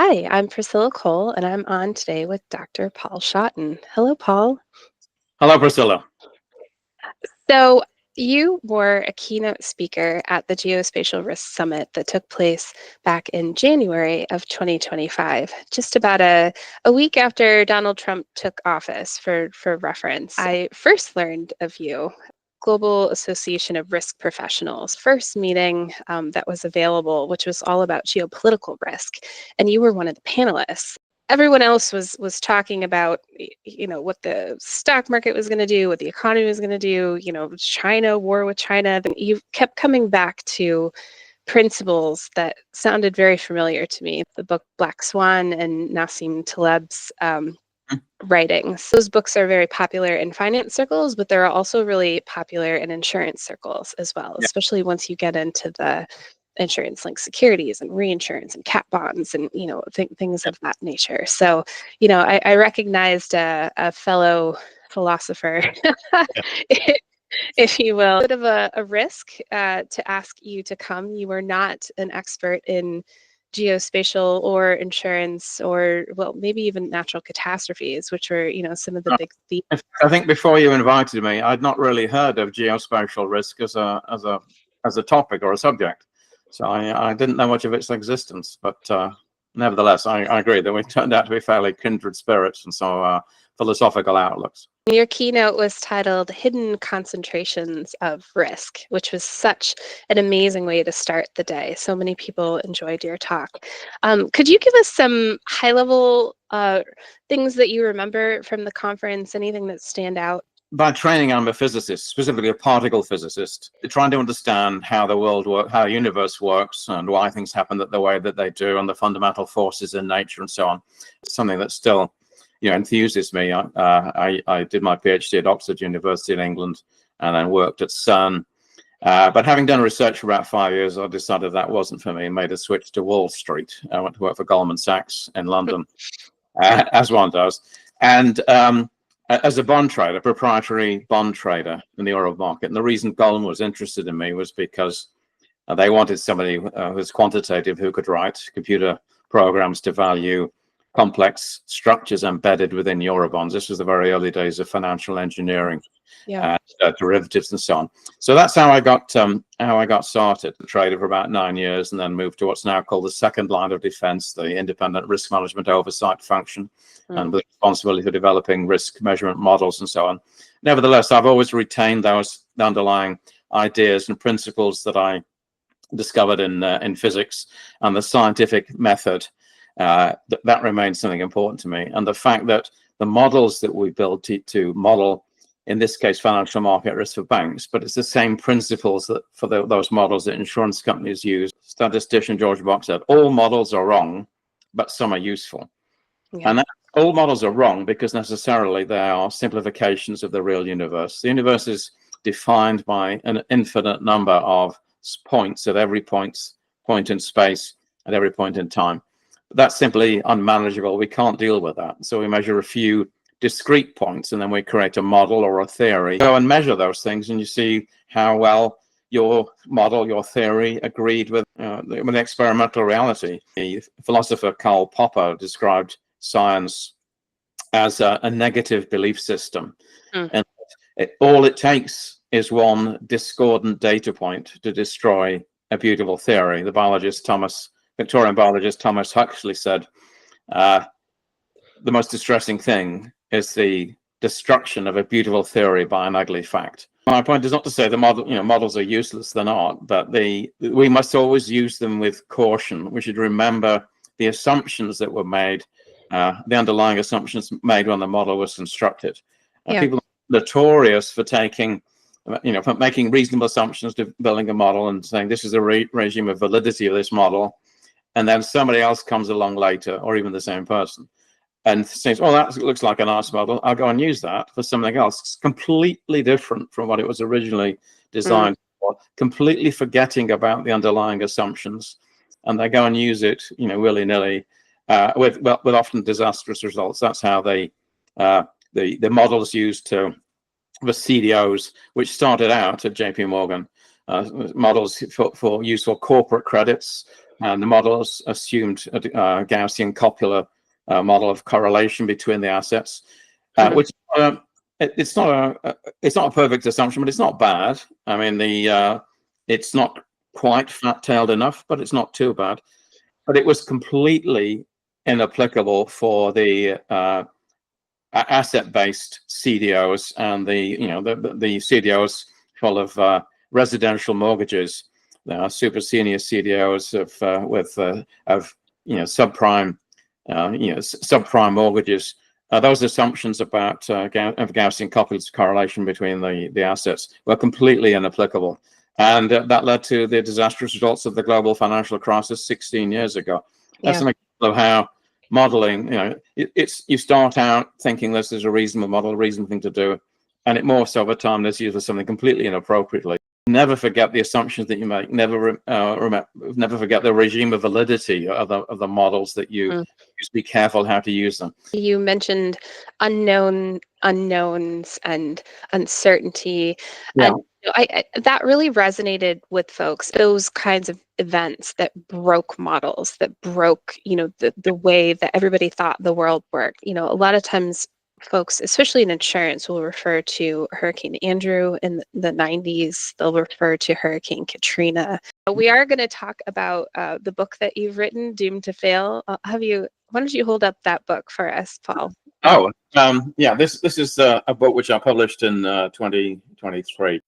Hi, I'm Priscilla Cole, and I'm on today with Dr. Paul Shotton. Hello, Paul. Hello, Priscilla. So, you were a keynote speaker at the Geospatial Risk Summit that took place back in January of 2025, just about a week after Donald Trump took office, for reference. I first learned of you. Global Association of Risk Professionals first meeting that was available, which was all about geopolitical risk, and you were one of the panelists. Everyone else was talking about what the stock market was going to do, what the economy was going to do, China, war with China. Then you kept coming back to principles that sounded very familiar to me. The book Black Swan and Nassim Taleb's writings. Those books are very popular in finance circles, but they're also really popular in insurance circles as well, especially once you get into the insurance-linked securities and reinsurance and cat bonds and things of that nature. So I recognized a fellow philosopher, if you will, a bit of a risk to ask you to come. You are not an expert in geospatial or insurance or, well, maybe even natural catastrophes, which were some of the big themes. I think before you invited me, I'd not really heard of geospatial risk as a topic or a subject, so I didn't know much of its existence. But nevertheless, I agree that we turned out to be fairly kindred spirits and so philosophical outlooks. Your keynote was titled Hidden Concentrations of Risk, which was such an amazing way to start the day. So many people enjoyed your talk. Could you give us some high-level things that you remember from the conference, anything that stand out? By training, I'm a physicist, specifically a particle physicist, trying to understand how the world works, how the universe works, and why things happen the way that they do, and the fundamental forces in nature and so on. It's something that still enthuses me. I did my PhD at Oxford University in England and then worked at CERN. But having done research for about 5 years, I decided that wasn't for me and made a switch to Wall Street. I went to work for Goldman Sachs in London, as one does. And as a bond trader, proprietary bond trader in the oil market. And the reason Goldman was interested in me was because they wanted somebody who was quantitative, who could write computer programs to value complex structures embedded within Eurobonds. This was the very early days of financial engineering, and derivatives and so on. So that's how I got started. I traded for about 9 years and then moved to what's now called the second line of defense, the independent risk management oversight function, and with responsibility for developing risk measurement models and so on. Nevertheless, I've always retained those underlying ideas and principles that I discovered in physics and the scientific method. That remains something important to me, and the fact that the models that we build to model, in this case, financial market risk for banks, but it's the same principles that for those models that insurance companies use. Statistician George Box said, all models are wrong, but some are useful. And all models are wrong because necessarily they are simplifications of the real universe. The universe is defined by an infinite number of points at every point in space, at every point in time. That's simply unmanageable. We can't deal with that. So we measure a few discrete points and then we create a model or a theory. Go and measure those things and you see how well your model, your theory agreed with experimental reality. The philosopher Karl Popper described science as a negative belief system. And all it takes is one discordant data point to destroy a beautiful theory. The Victorian biologist Thomas Huxley said, the most distressing thing is the destruction of a beautiful theory by an ugly fact. My point is not to say the models are useless, they're not, but we must always use them with caution. We should remember the assumptions that were made, the underlying assumptions made when the model was constructed. People are notorious for for making reasonable assumptions to building a model and saying this is a regime of validity of this model. And then somebody else comes along later, or even the same person, and says, oh, that looks like a nice model. I'll go and use that for something else. It's completely different from what it was originally designed for, completely forgetting about the underlying assumptions. And they go and use it, willy-nilly, with often disastrous results. That's how the models used for CDOs, which started out at JP Morgan, models for use for corporate credits, and the models assumed a Gaussian copula model of correlation between the assets, which it's not a perfect assumption, but it's not bad. I mean, it's not quite fat-tailed enough, but it's not too bad. But it was completely inapplicable for the asset-based CDOs and the CDOs full of residential mortgages. There are super senior CDOs of subprime subprime mortgages. Those assumptions about Gaussian couples correlation between the assets were completely inapplicable, and that led to the disastrous results of the global financial crisis 16 years ago. That's an example of how modeling, you start out thinking this is a reasonable model, a reasonable thing to do, and it morphs over time. This used for something completely inappropriately. Never forget the assumptions that you make. Never forget the regime of validity of the models that you use. Be careful how to use them. You mentioned unknowns and uncertainty, and that really resonated with folks. Those kinds of events that broke models, that broke the way that everybody thought the world worked. A lot of times folks, especially in insurance, will refer to Hurricane Andrew in the 90s. They'll refer to Hurricane Katrina. We are going to talk about the book that you've written, Doomed to Fail. Why don't you hold up that book for us, Paul? Oh, this is a book which I published in 2023.